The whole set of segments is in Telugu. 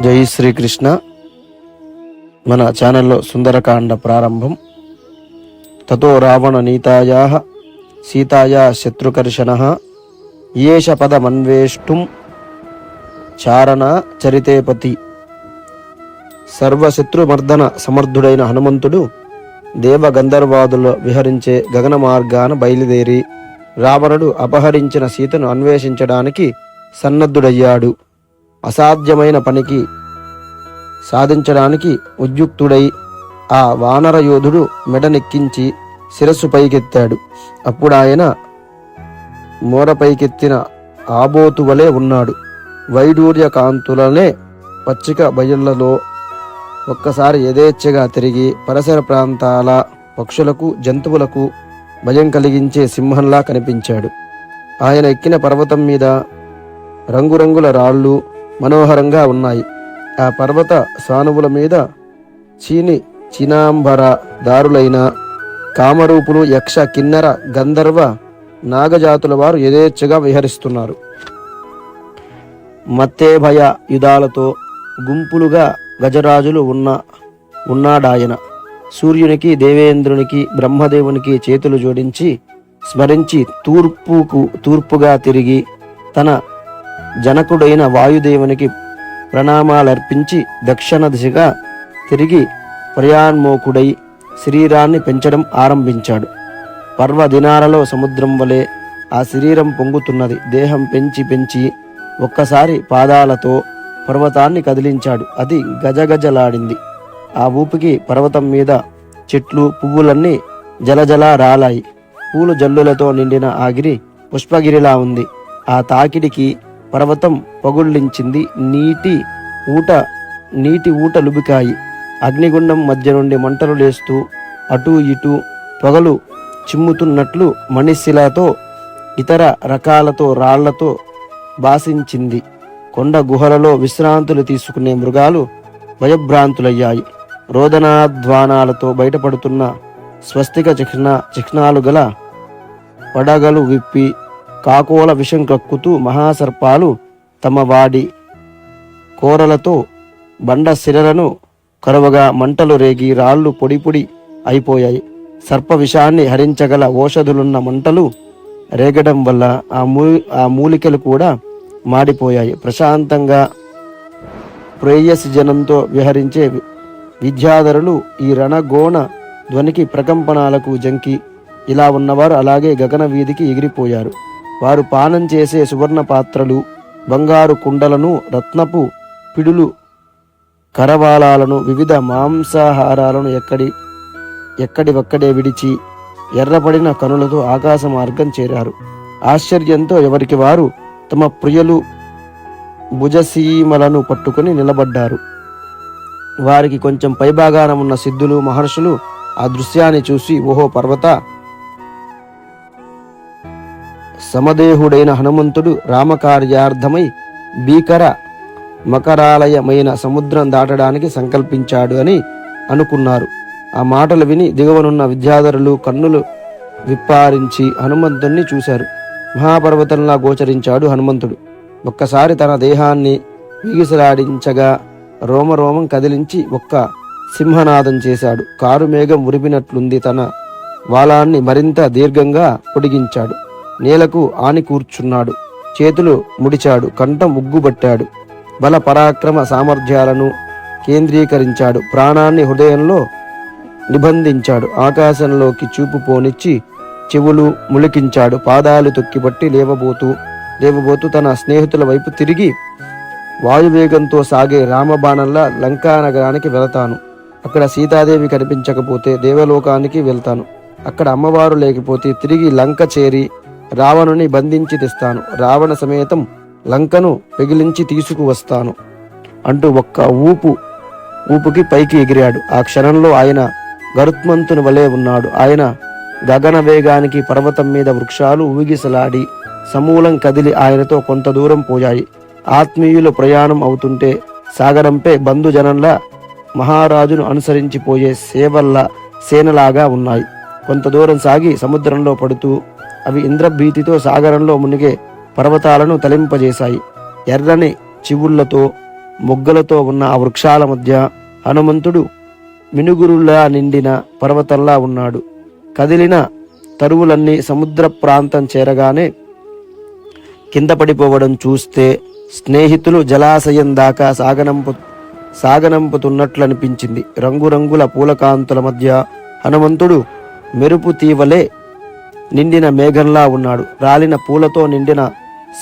జై శ్రీకృష్ణ. మన ఛానల్లో సుందరకాండ ప్రారంభం. తతో రావణ నీతాయా సీతాయా శత్రుకర్షణః ఏష పదమన్వేష్టుం చారణ చరితేపతి. సర్వశత్రుమర్దన సమర్థుడైన హనుమంతుడు దేవగంధర్వాదులు విహరించే గగన మార్గాన బయలుదేరి రావణుడు అపహరించిన సీతను అన్వేషించడానికి సన్నద్ధుడయ్యాడు. అసాధ్యమైన పనికి సాధించడానికి ఉద్యుక్తుడై ఆ వానర యోధుడు మెడనెక్కించి శిరస్సు పైకెత్తాడు. అప్పుడు ఆయన మోరపైకెత్తిన ఆబోతు వలె ఉన్నాడు. వైడూర్య కాంతులనే పచ్చిక బయళ్లలో ఒక్కసారి యథేచ్ఛగా తిరిగి పరిసర ప్రాంతాల పక్షులకు జంతువులకు భయం కలిగించే సింహంలా కనిపించాడు. ఆయన ఎక్కిన పర్వతం మీద రంగురంగుల రాళ్ళు మనోహరంగా ఉన్నాయి. ఆ పర్వత సానువుల మీద చినాంబర దారులైన కామరూపులు, యక్ష, కిన్నర, గంధర్వ, నాగజాతుల వారు యథేచ్ఛగా విహరిస్తున్నారు. మత్తేభయ యుధాలతో గుంపులుగా గజరాజులు ఉన్నాడాయన. సూర్యునికి, దేవేంద్రునికి, బ్రహ్మదేవునికి చేతులు జోడించి స్మరించి తూర్పుగా తిరిగి తన జనకుడైన వాయుదేవునికి ప్రణామాలర్పించి దక్షిణ దిశగా తిరిగి ప్రయాణమోకుడై శరీరాన్ని పెంచడం ఆరంభించాడు. పర్వదినాలలో సముద్రం వలె ఆ శరీరం పొంగుతున్నది. దేహం పెంచి ఒక్కసారి పాదాలతో పర్వతాన్ని కదిలించాడు. అది గజగజలాడింది. ఆ ఊపికి పర్వతం మీద చెట్లు, పువ్వులన్నీ జలజలా రాలాయి. పూలు జల్లులతో నిండిన ఆ గిరి పుష్పగిరిలా ఉంది. ఆ తాకిడికి పర్వతం పగుళ్ళించింది. నీటి ఊటలుబికాయి. అగ్నిగుండం మధ్య నుండి మంటలు లేస్తూ అటూ ఇటూ పొగలు చిమ్ముతున్నట్లు మణిశిలతో ఇతర రకాలతో రాళ్లతో భాసించింది. కొండ గుహలలో విశ్రాంతులు తీసుకునే మృగాలు భయభ్రాంతులయ్యాయి. రోదనాధ్వానాలతో బయటపడుతున్న స్వస్తిక చిహ్నాలు గల పడగలు విప్పి కాకోల విషం కక్కుతూ మహాసర్పాలు తమ వాడి కోరలతో బండ శిరలను కరువగా మంటలు రేగి రాళ్ళు పొడి అయిపోయాయి. సర్ప విషాన్ని హరించగల ఓషధులున్న మంటలు రేగడం వల్ల ఆ మూలికలు కూడా మాడిపోయాయి. ప్రశాంతంగా ప్రేయసి జనంతో విహరించే విద్యాధరులు ఈ రణగోణ ధ్వనికి ప్రకంపనాలకు జంకి ఇలా ఉన్నవారు అలాగే గగన వీధికి ఎగిరిపోయారు. వారు పానం చేసే సువర్ణ పాత్రలు, బంగారు కుండలను, రత్నపు పిడులు, కరవాలాలను, వివిధ మాంసాహారాలను ఎక్కడివక్కడే విడిచి ఎర్రపడిన కనులతో ఆకాశ మార్గం చేరారు. ఆశ్చర్యంతో ఎవరికి వారు తమ ప్రియులు భుజసీమలను పట్టుకుని నిలబడ్డారు. వారికి కొంచెం పైభాగాన ఉన్న సిద్ధులు, మహర్షులు ఆ దృశ్యాన్ని చూసి, ఓహో పర్వత సమదేహుడైన హనుమంతుడు రామకార్యార్థమై భీకర మకరాలయమైన సముద్రం దాటడానికి సంకల్పించాడు అని అనుకున్నారు. ఆ మాటలు విని దిగువనున్న విద్యాధరులు కన్నులు విప్పారించి హనుమంతుణ్ణి చూశారు. మహాపర్వతంలా గోచరించాడు హనుమంతుడు. ఒక్కసారి తన దేహాన్ని వీగిసలాడించగా రోమరోమం కదిలించి ఒక్క సింహనాదం చేశాడు. కారు మేఘం ఉరిపినట్లుంది. తన వాలాన్ని మరింత దీర్ఘంగా పొడిగించాడు. నేలకు ఆని కూర్చున్నాడు. చేతులు ముడిచాడు. కంఠం ఉగ్గుబట్టాడు. బల పరాక్రమ సామర్థ్యాలను కేంద్రీకరించాడు. ప్రాణాన్ని హృదయంలో నిబంధించాడు. ఆకాశంలోకి చూపు పోనిచ్చి చెవులు ములికించాడు. పాదాలు తొక్కిపట్టి లేవబోతూ తన స్నేహితుల వైపు తిరిగి, వాయువేగంతో సాగే రామబాణంలా లంకా నగరానికి వెళతాను. అక్కడ సీతాదేవి కనిపించకపోతే దేవలోకానికి వెళ్తాను. అక్కడ అమ్మవారు లేకపోతే తిరిగి లంక చేరి రావణుని బంధించి తెస్తాను. రావణ సమేతం లంకను పెగిలించి తీసుకువస్తాను అంటూ ఒక్క ఊపుకి పైకి ఎగిరాడు. ఆ క్షణంలో ఆయన గరుత్మంతుని వలె ఉన్నాడు. ఆయన గగన వేగానికి పర్వతం మీద వృక్షాలు ఊగిసలాడి సమూలం కదిలి ఆయనతో కొంత దూరం పోయాయి. ఆత్మీయులు ప్రయాణం అవుతుంటే సాగరంపై బంధుజనంలా మహారాజును అనుసరించిపోయే సేనలాగా ఉన్నాయి. కొంత దూరం సాగి సముద్రంలో పడుతూ అవి ఇంద్రభీతితో సాగరంలో మునిగే పర్వతాలను తలింపజేశాయి. ఎర్రని చివుళ్లతో మొగ్గలతో ఉన్న ఆ వృక్షాల మధ్య హనుమంతుడు మినుగురులా నిండిన పర్వతంలా ఉన్నాడు. కదిలిన తరువులన్నీ సముద్ర ప్రాంతం చేరగానే కింద పడిపోవడం చూస్తే స్నేహితులు జలాశయం దాకా సాగనంపుతున్నట్లు అనిపించింది. రంగురంగుల పూలకాంతుల మధ్య హనుమంతుడు మెరుపు తీవలే నిండిన మేఘంలా ఉన్నాడు. రాలిన పూలతో నిండిన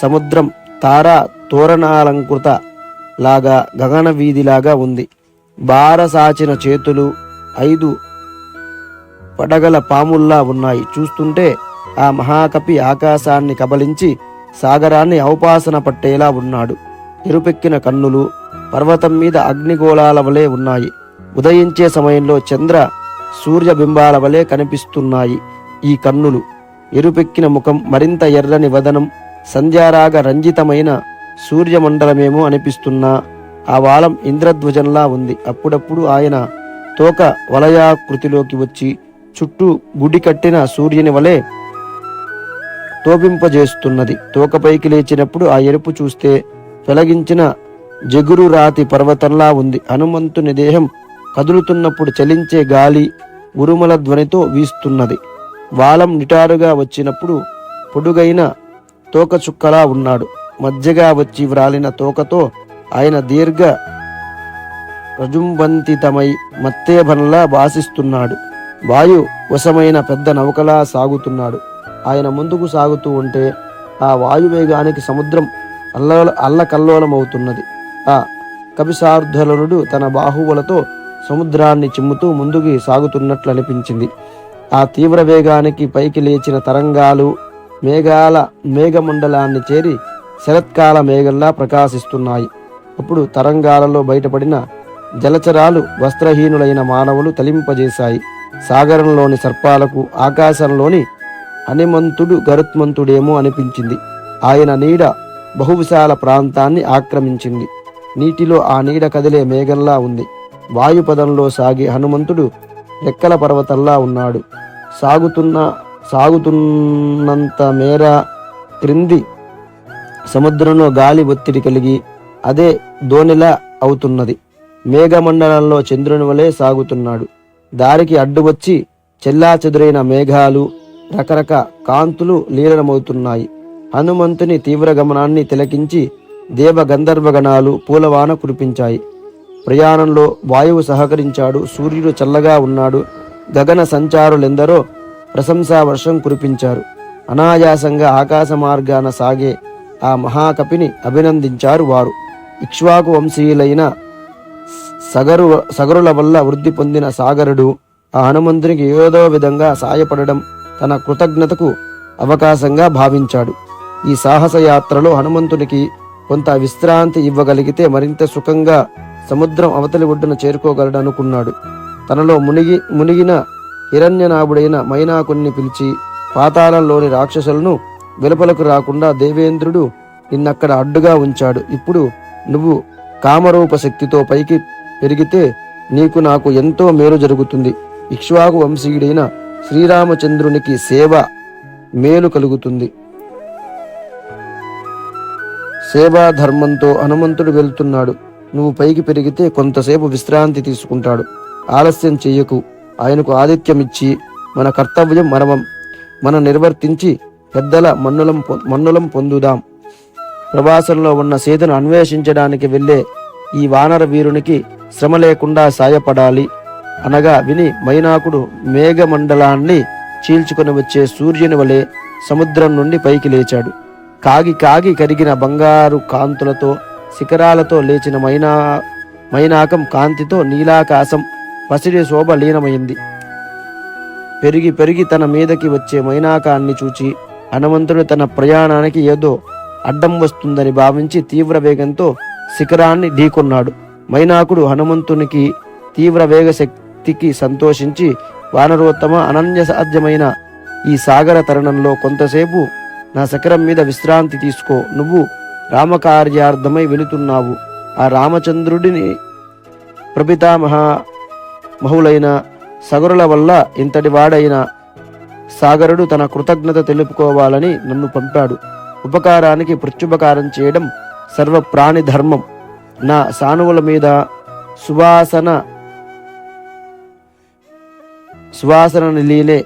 సముద్రం తారా తోరణాలంకృత లాగా గగన వీధిలాగా ఉంది. బారసాచిన చేతులు 5 పడగల పాముల్లా ఉన్నాయి. చూస్తుంటే ఆ మహాకపి ఆకాశాన్ని కబలించి సాగరాన్ని ఔపాసన పట్టేలా ఉన్నాడు. ఎరుపెక్కిన కన్నులు పర్వతం మీద అగ్నిగోళాల వలె ఉన్నాయి. ఉదయించే సమయంలో చంద్ర సూర్య బింబాల వలె కనిపిస్తున్నాయి ఈ కన్నులు. ఎరుపెక్కిన ముఖం, మరింత ఎర్రని వదనం, సంధ్యారాగ రంజితమైన సూర్యమండలమేమో అనిపిస్తున్నా ఆ వాలం ఇంద్రధ్వజంలా ఉంది. అప్పుడప్పుడు ఆయన తోక వలయాకృతిలోకి వచ్చి చుట్టూ గుడి కట్టిన సూర్యుని వలె తోపింపజేస్తున్నది. తోకపైకి లేచినప్పుడు ఆ ఎరుపు చూస్తే వెలగించిన జగురు రాతి పర్వతంలా ఉంది. హనుమంతుని దేహం కదులుతున్నప్పుడు చలించే గాలి ఉరుముల ధ్వనితో వీస్తున్నది. వాలం నిటారుగా వచ్చినప్పుడు పొడుగైన తోక చుక్కలా ఉన్నాడు. మధ్యగా వచ్చి వ్రాలిన తోకతో ఆయన దీర్ఘ రజుంబంతితమై మత్తేభనలా భాసిస్తున్నాడు. వాయు వశమైన పెద్ద నౌకలా సాగుతున్నాడు. ఆయన ముందుకు సాగుతూ ఉంటే ఆ వాయువేగానికి సముద్రం అల్లకల్లోలమవుతున్నది. ఆ కపిసార్ధనుడు తన బాహువులతో సముద్రాన్ని చిమ్ముతూ ముందుకు సాగుతున్నట్లు అనిపించింది. ఆ తీవ్ర వేగానికి పైకి లేచిన తరంగాలు మేఘమండలాన్ని చేరి శరత్కాల మేఘంలా ప్రకాశిస్తున్నాయి. అప్పుడు తరంగాలలో బయటపడిన జలచరాలు వస్త్రహీనులైన మానవులు తలింపజేశాయి. సాగరంలోని సర్పాలకు ఆకాశంలోని హనుమంతుడు గరుత్మంతుడేమో అనిపించింది. ఆయన నీడ బహువిశాల ప్రాంతాన్ని ఆక్రమించింది. నీటిలో ఆ నీడ కదిలే మేఘంలా ఉంది. వాయుపదంలో సాగి హనుమంతుడు రెక్కల పర్వతంలా ఉన్నాడు. సాగుతున్నంత మేర క్రింది సముద్రంలో గాలి ఒత్తిడి కలిగి అదే దోణిలా అవుతున్నది. మేఘమండలంలో చంద్రుని వలె సాగుతున్నాడు. దారికి అడ్డు వచ్చి చెల్లాచెదురైన మేఘాలు రకరకాల కాంతులు లీలమవుతున్నాయి. హనుమంతుని తీవ్ర గమనాన్ని తిలకించి దేవ గంధర్వగణాలు పూలవాన కురిపించాయి. ప్రయాణంలో వాయువు సహకరించాడు. సూర్యుడు చల్లగా ఉన్నాడు. గగన సంచారులెందరో ప్రశంసా వర్షం కురిపించారు. అనాయాసంగా ఆకాశ మార్గాన సాగే ఆ మహాకపిని అభినందించారు వారు. ఇక్ష్వాకు వంశీయులైన సగరుల వల్ల వృద్ధి పొందిన సాగరుడు ఆ హనుమంతునికి ఏదో విధంగా సాయపడడం తన కృతజ్ఞతకు అవకాశంగా భావించాడు. ఈ సాహసయాత్రలో హనుమంతునికి కొంత విశ్రాంతి ఇవ్వగలిగితే మరింత సుఖంగా సముద్రం అవతలి ఒడ్డున చేరుకోగలడనుకున్నాడు. తనలో మునిగిన హిరణ్యనాభుడైన మైనాకుణ్ణి పిలిచి పాతాళంలోని రాక్షసులను వెలుపలకు రాకుండా దేవేంద్రుడు నిన్నక్కడ అడ్డుగా ఉంచాడు. ఇప్పుడు నువ్వు కామరూప శక్తితో పైకి పెరిగితే నీకు నాకు ఎంతో మేలు జరుగుతుంది. ఇక్ష్వాకు వంశీయుడైన శ్రీరామచంద్రునికి సేవ మేలు కలుగుతుంది. సేవా ధర్మంతో హనుమంతుడు వెళ్తున్నాడు. నువ్వు పైకి పెరిగితే కొంతసేపు విశ్రాంతి తీసుకుంటాడు. ఆలస్యం చెయ్యకు. ఆయనకు ఆతిథ్యమిచ్చి మన కర్తవ్యం మనం నిర్వర్తించి పెద్దల మన్నులం పొందుదాం. ప్రవాసంలో ఉన్న సీతను అన్వేషించడానికి వెళ్ళే ఈ వానర వీరునికి శ్రమ లేకుండా సాయపడాలి అనగా విని మైనాకుడు మేఘమండలాన్ని చీల్చుకొని వచ్చే సూర్యుని వలె సముద్రం నుండి పైకి లేచాడు. కాగి కరిగిన బంగారు కాంతులతో శిఖరాలతో లేచిన మైనాకం కాంతితో నీలాకాశం పసిడి శోభ లీనమైంది. పెరిగి తన మీదకి వచ్చే మైనాకాన్ని చూచి హనుమంతుడు తన ప్రయాణానికి ఏదో అడ్డం వస్తుందని భావించి తీవ్ర వేగంతో శిఖరాన్ని ఢీకొన్నాడు. మైనాకుడు హనుమంతునికి తీవ్ర వేగ శక్తికి సంతోషించి వానరోత్తమ, అనన్య సాధ్యమైన ఈ సాగర తరుణంలో కొంతసేపు నా శిఖరం మీద విశ్రాంతి తీసుకో. నువ్వు రామకార్యార్థమై వెళుతున్నావు. ఆ రామచంద్రుడిని మహులైన సగరుల వల్ల ఇంతటి వాడైన సాగరుడు తన కృతజ్ఞత తెలుపుకోవాలని నన్ను పంపాడు. ఉపకారానికి ప్రత్యుపకారం చేయడం సర్వప్రాణి ధర్మం. నా సానువుల మీద సువాసన లీలే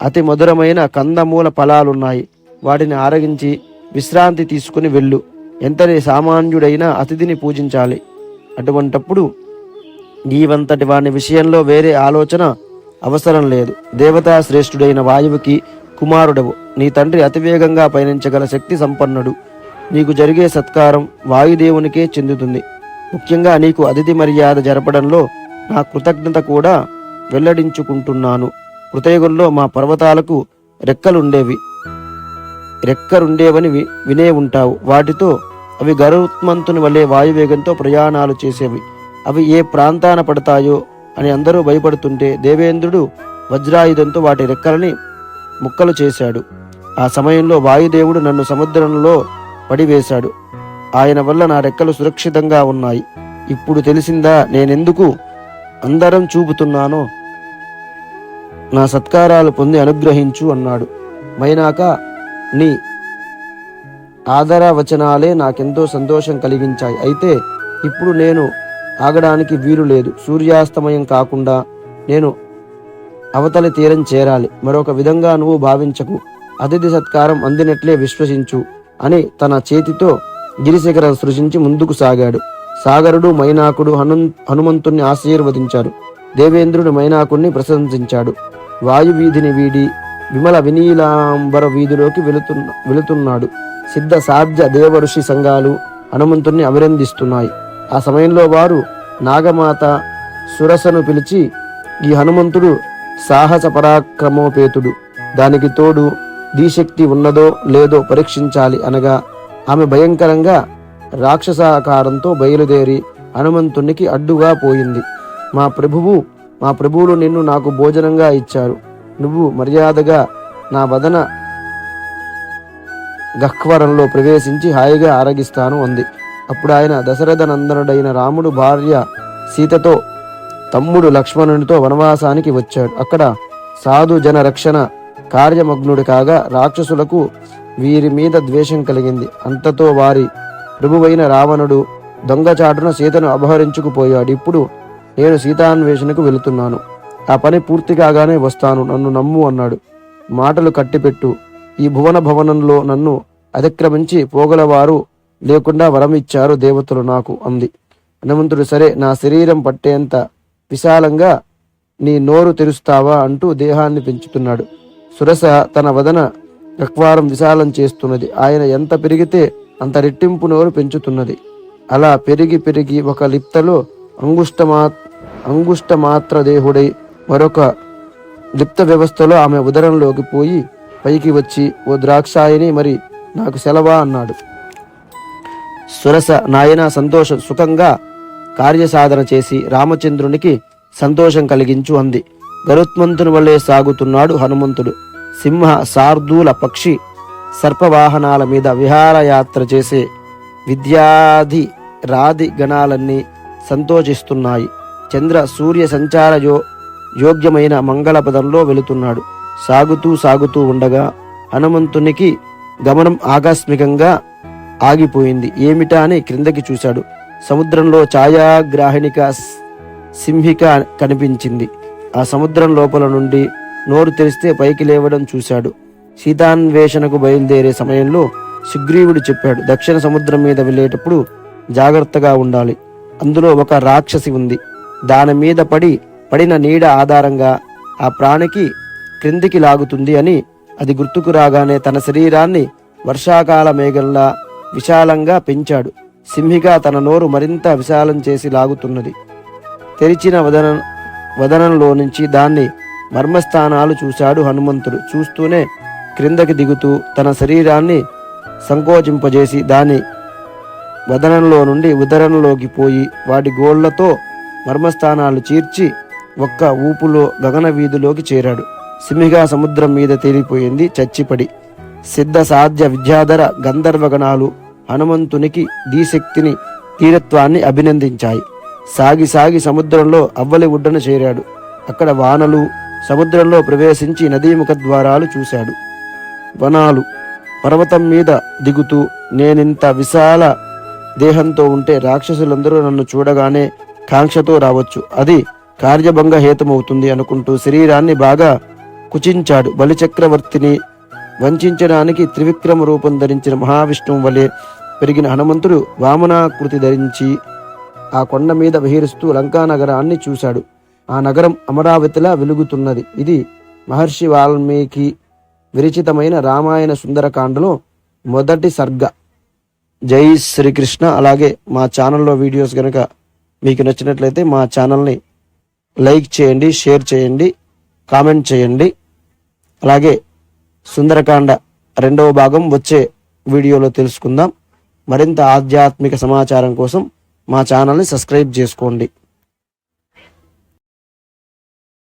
అతి మధురమైన కందమూల ఫలాలున్నాయి. వాటిని ఆరగించి విశ్రాంతి తీసుకుని వెళ్ళు. ఎంతటి సామాన్యుడైనా అతిథిని పూజించాలి. అటువంటప్పుడు నీవంతటి వాని విషయంలో వేరే ఆలోచన అవసరం లేదు. దేవతా శ్రేష్ఠుడైన వాయువుకి కుమారుడవు. నీ తండ్రి అతివేగంగా పయనించగల శక్తి సంపన్నుడు. నీకు జరిగే సత్కారం వాయుదేవునికే చెందుతుంది. ముఖ్యంగా నీకు అతిథి మర్యాద జరపడంలో నా కృతజ్ఞత కూడా వెల్లడించుకుంటున్నాను. కృతయుగంలో మా పర్వతాలకు రెక్కలుండేవని వినే ఉంటావు. వాటితో అవి గరుత్మంతుని వలె వాయువేగంతో ప్రయాణాలు చేసేవి. అవి ఏ ప్రాంతాన పడతాయో అని అందరూ భయపడుతుంటే దేవేంద్రుడు వజ్రాయుధంతో వాటి రెక్కలని ముక్కలు చేశాడు. ఆ సమయంలో వాయుదేవుడు నన్ను సముద్రంలో పడివేశాడు. ఆయన వల్ల నా రెక్కలు సురక్షితంగా ఉన్నాయి. ఇప్పుడు తెలిసిందా నేనెందుకు అందరం చూపుతున్నానో? నా సత్కారాలు పొంది అనుగ్రహించు అన్నాడు. మైనాక నీ ఆదరవచనాలే నాకెంతో సంతోషం కలిగించాయి. అయితే ఇప్పుడు నేను ఆగడానికి వీలు లేదు. సూర్యాస్తమయం కాకుండా నేను అవతలి తీరం చేరాలి. మరొక విధంగా నువ్వు భావించకు. అతిథి సత్కారం అందినట్లే విశ్వసించు అని తన చేతితో గిరిశిఖరం సృజించి ముందుకు సాగాడు. సాగరుడు మైనాకుడు హనుమంతుణ్ణి ఆశీర్వదించారు. దేవేంద్రుడు మైనాకుణ్ణి ప్రశంసించాడు. వాయువీధిని వీడి విమల వినీలాంబర వీధిలోకి వెళుతున్నాడు. సిద్ధ సాధ్య దేవఋషి సంఘాలు హనుమంతుణ్ణి అభినందిస్తున్నాయి. ఆ సమయంలో వారు నాగమాత సురసను పిలిచి, ఈ హనుమంతుడు సాహస పరాక్రమోపేతుడు. దానికి తోడు ధీశక్తి ఉన్నదో లేదో పరీక్షించాలి అనగా ఆమె భయంకరంగా రాక్షసాకారంతో బయలుదేరి హనుమంతునికి అడ్డుగా పోయింది. మా ప్రభువులు నిన్ను నాకు భోజనంగా ఇచ్చారు. నువ్వు మర్యాదగా నా వదన గహ్వరంలో ప్రవేశించి హాయిగా ఆరగిస్తాను అంది. అప్పుడు ఆయన దశరథ నందనుడైన రాముడు భార్య సీతతో తమ్ముడు లక్ష్మణునితో వనవాసానికి వచ్చాడు. అక్కడ సాధు జన రక్షణ కార్యమగ్నుడు కాగా రాక్షసులకు వీరి మీద ద్వేషం కలిగింది. అంతతో వారి ప్రభువైన రావణుడు దొంగచాటున సీతను అపహరించుకుపోయాడు. ఇప్పుడు నేను సీతాన్వేషణకు వెళుతున్నాను. ఆ పని పూర్తి కాగానే వస్తాను. నన్ను నమ్ము అన్నాడు. మాటలు కట్టిపెట్టు. ఈ భవనంలో నన్ను అతిక్రమించి పోగలవారు లేకుండా వరం ఇచ్చారు దేవతలు నాకు అంది. హనుమంతుడు, సరే, నా శరీరం పట్టేంత విశాలంగా నీ నోరు తెరుస్తావా అంటూ దేహాన్ని పెంచుతున్నాడు. సురస తన వదన గహ్వారం విశాలం చేస్తున్నది. ఆయన ఎంత పెరిగితే అంత రెట్టింపు నోరు పెంచుతున్నది. అలా పెరిగి పెరిగి ఒక లిప్తలో అంగుష్ట మాత్ర దేహుడై మరొక లిప్త వ్యవస్థలో ఆమె ఉదరంలోకి పోయి పైకి వచ్చి, ఓ ద్రాక్షాయిని, మరి నాకు సెలవా అన్నాడు. సురస, నాయన సుఖంగా కార్యసాధన చేసి రామచంద్రునికి సంతోషం కలిగించు అంది. గరుత్మంతుని వల్లే సాగుతున్నాడు హనుమంతుడు. సింహ, శార్దూల, పక్షి, సర్పవాహనాల మీద విహారయాత్ర చేసే విద్యాధి రాది గణాలన్నీ సంతోషిస్తున్నాయి. చంద్ర సూర్య సంచార యోగ్యమైన మంగళపదంలో వెళుతున్నాడు. సాగుతూ ఉండగా హనుమంతునికి గమనం ఆకస్మికంగా ఆగిపోయింది. ఏమిటా అని క్రిందకి చూశాడు. సముద్రంలో ఛాయాగ్రాహిణిక సింహిక కనిపించింది. ఆ సముద్రం లోపల నుండి నోరు తెరిస్తే పైకి లేవడం చూశాడు. సీతాన్వేషణకు బయలుదేరే సమయంలో సుగ్రీవుడు చెప్పాడు, దక్షిణ సముద్రం మీద వెళ్ళేటప్పుడు జాగ్రత్తగా ఉండాలి. అందులో ఒక రాక్షసి ఉంది. దాని మీద పడిన నీడ ఆధారంగా ఆ ప్రాణికి క్రిందికి లాగుతుంది అని. అది గుర్తుకు రాగానే తన శరీరాన్ని వర్షాకాల మేఘంలా విశాలంగా పెంచాడు. సింహిక తన నోరు మరింత విశాలం చేసి లాగుతున్నది. తెరిచిన వదనంలో నుంచి దాన్ని మర్మస్థానాలు చూశాడు హనుమంతుడు. చూస్తూనే క్రిందకి దిగుతూ తన శరీరాన్ని సంకోచింపజేసి దాని వదనంలో నుండి ఉదరంలోకి పోయి వాటి గోళ్లతో మర్మస్థానాలు చీర్చి ఒక్క ఊపులో గగన వీధిలోకి చేరాడు. సింహిగా సముద్రం మీద తేలిపోయింది చచ్చిపడి. సిద్ధ సాధ్య విద్యాధర గంధర్వగణాలు హనుమంతునికి ధీశక్తిని తీరత్వాన్ని అభినందించాయి. సాగి సముద్రంలో అవ్వలి ఒడ్డున చేరాడు. అక్కడ వానలు సముద్రంలో ప్రవేశించి నదీముఖ ద్వారాలు చూశాడు. వనాలు పర్వతం మీద దిగుతూ నేనింత విశాల దేహంతో ఉంటే రాక్షసులందరూ నన్ను చూడగానే కాంక్షతో రావచ్చు, అది కార్యభంగ హేతుమవుతుంది అనుకుంటూ శరీరాన్ని బాగా కుచించాడు. బలిచక్రవర్తిని వంచడానికి త్రివిక్రమ రూపం ధరించిన మహావిష్ణువు వలె పెరిగిన హనుమంతుడు వామనాకృతి ధరించి ఆ కొండ మీద విహరిస్తూ లంకా నగరాన్ని చూశాడు. ఆ నగరం అమరావతిలా వెలుగుతున్నది. ఇది మహర్షి వాల్మీకి విరచితమైన రామాయణ సుందరకాండలో మొదటి సర్గ. జై శ్రీకృష్ణ. అలాగే మా ఛానల్లో వీడియోస్ కనుక మీకు నచ్చినట్లయితే మా ఛానల్ని లైక్ చేయండి, షేర్ చేయండి, కామెంట్ చేయండి. అలాగే సుందరకాండ 2వ భాగం వచ్చే వీడియోలో తెలుసుకుందాం. మరింత ఆధ్యాత్మిక సమాచారం కోసం మా ఛానల్ని సబ్స్క్రైబ్ చేసుకోండి.